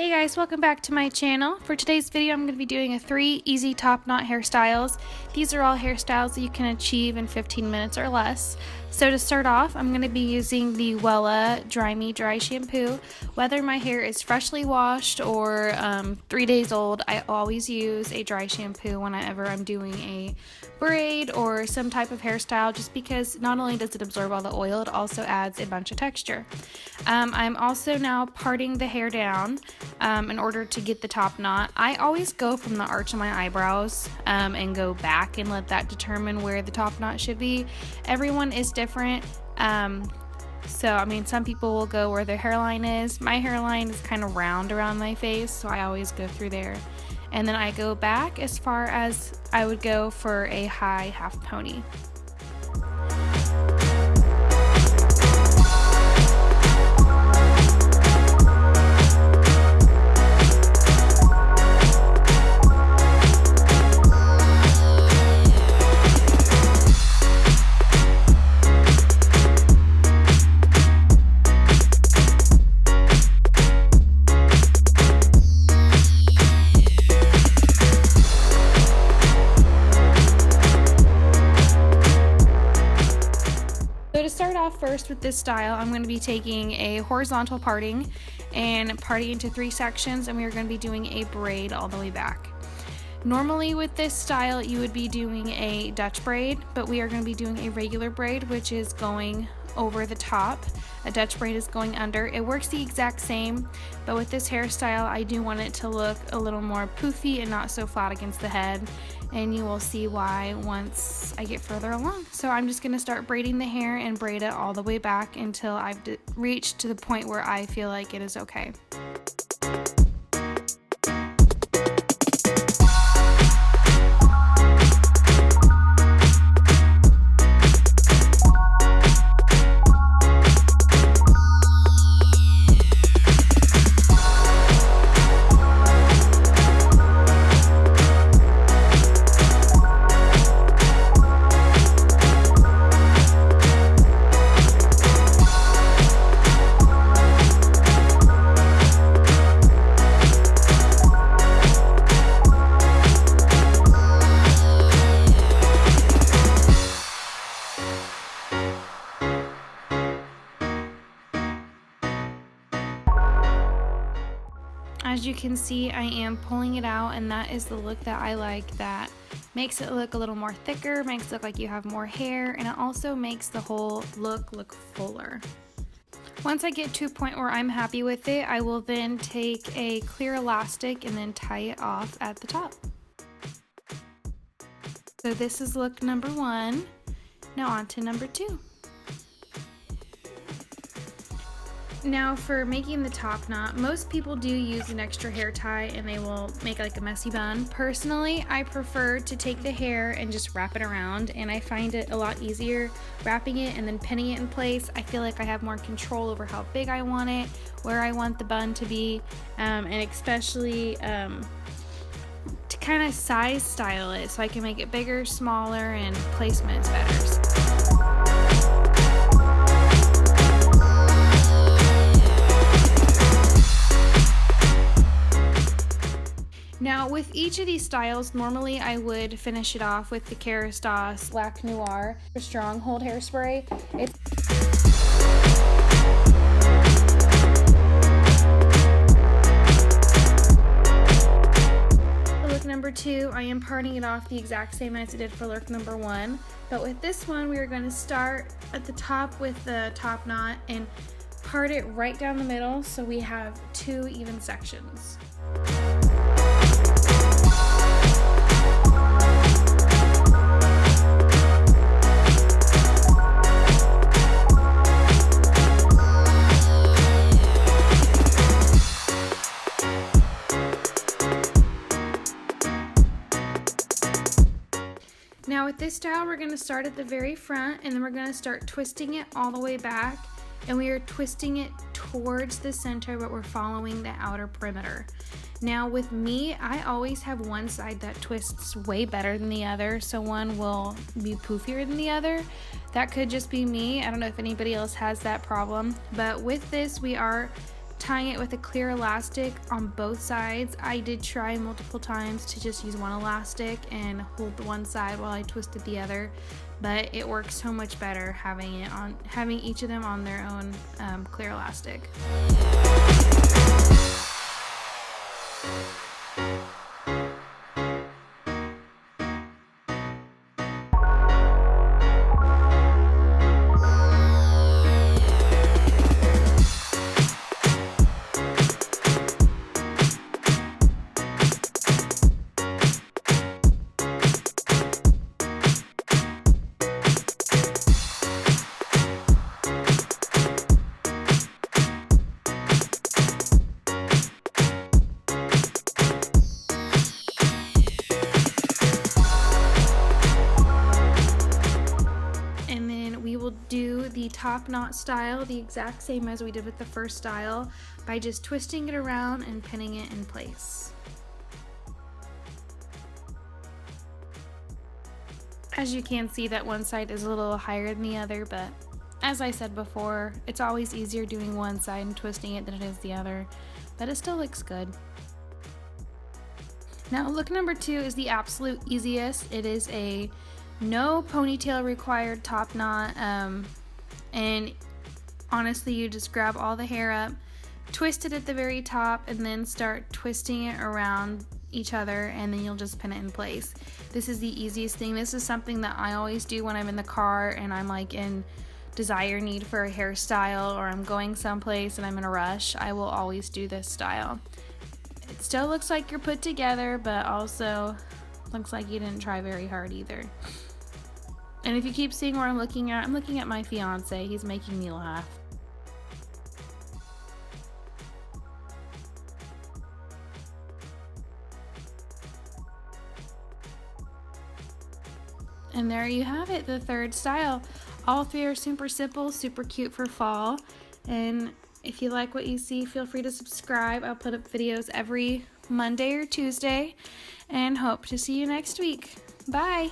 Hey guys, welcome back to my channel. For today's video, I'm going to be doing 3 easy top knot hairstyles. These are all hairstyles that you can achieve in 15 minutes or less. So to start off, I'm going to be using the Wella Dry Me Dry Shampoo. Whether my hair is freshly washed or 3 days old, I always use a dry shampoo whenever I'm doing a braid or some type of hairstyle, just because not only does it absorb all the oil, it also adds a bunch of texture. I'm also now parting the hair down in order to get the top knot. I always go from the arch of my eyebrows and go back and let that determine where the top knot should be. Everyone is different. So I mean, some people will go where their hairline is. My hairline is kind of round around my face, so I always go through there. And then I go back as far as I would go for a high half pony. So to start off first with this style, I'm going to be taking a horizontal parting and parting into 3 sections, and we are going to be doing a braid all the way back. Normally with this style you would be doing a Dutch braid, but we are going to be doing a regular braid, which is going over the top. A Dutch braid is going under. It works the exact same, but with this hairstyle I do want it to look a little more poofy and not so flat against the head, and you will see why once I get further along. So I'm just going to start braiding the hair and braid it all the way back until I've reached to the point where I feel like it is okay. As you can see, I am pulling it out, and that is the look that I like. That makes it look a little more thicker, makes it look like you have more hair, and it also makes the whole look fuller. Once I get to a point where I'm happy with it, I will then take a clear elastic and then tie it off at the top. So this is look number 1. Now on to number 2. Now for making the top knot, most people do use an extra hair tie and they will make like a messy bun. Personally, I prefer to take the hair and just wrap it around, and I find it a lot easier wrapping it and then pinning it in place. I feel like I have more control over how big I want it, where I want the bun to be, and especially to kind of size style it so I can make it bigger, smaller, and placement is better. Now with each of these styles, normally I would finish it off with the Kerastase Laque Noire Stronghold hairspray. For look number 2, I am parting it off the exact same as I did for look number 1. But with this one, we are going to start at the top with the top knot and part it right down the middle so we have 2 even sections. Now with this style, we're going to start at the very front, and then we're going to start twisting it all the way back, and we are twisting it towards the center, but we're following the outer perimeter. Now with me, I always have one side that twists way better than the other, so one will be poofier than the other. That could just be me. I don't know if anybody else has that problem, but with this we are tying it with a clear elastic on both sides. I did try multiple times to just use one elastic and hold the one side while I twisted the other, but it works so much better having each of them on their own clear elastic. Do the top knot style the exact same as we did with the first style by just twisting it around and pinning it in place. As you can see, that one side is a little higher than the other, but as I said before, it's always easier doing one side and twisting it than it is the other, but it still looks good. Now look number 2 is the absolute easiest. It is a no ponytail required top knot, and honestly you just grab all the hair up, twist it at the very top, and then start twisting it around each other, and then you'll just pin it in place. This is the easiest thing. This is something that I always do when I'm in the car and I'm like in desire need for a hairstyle, or I'm going someplace and I'm in a rush. I will always do this style. It still looks like you're put together, but also looks like you didn't try very hard either. And if you keep seeing where I'm looking at my fiance. He's making me laugh. And there you have it, the third style. All 3 are super simple, super cute for fall. And if you like what you see, feel free to subscribe. I'll put up videos every Monday or Tuesday, and hope to see you next week. Bye!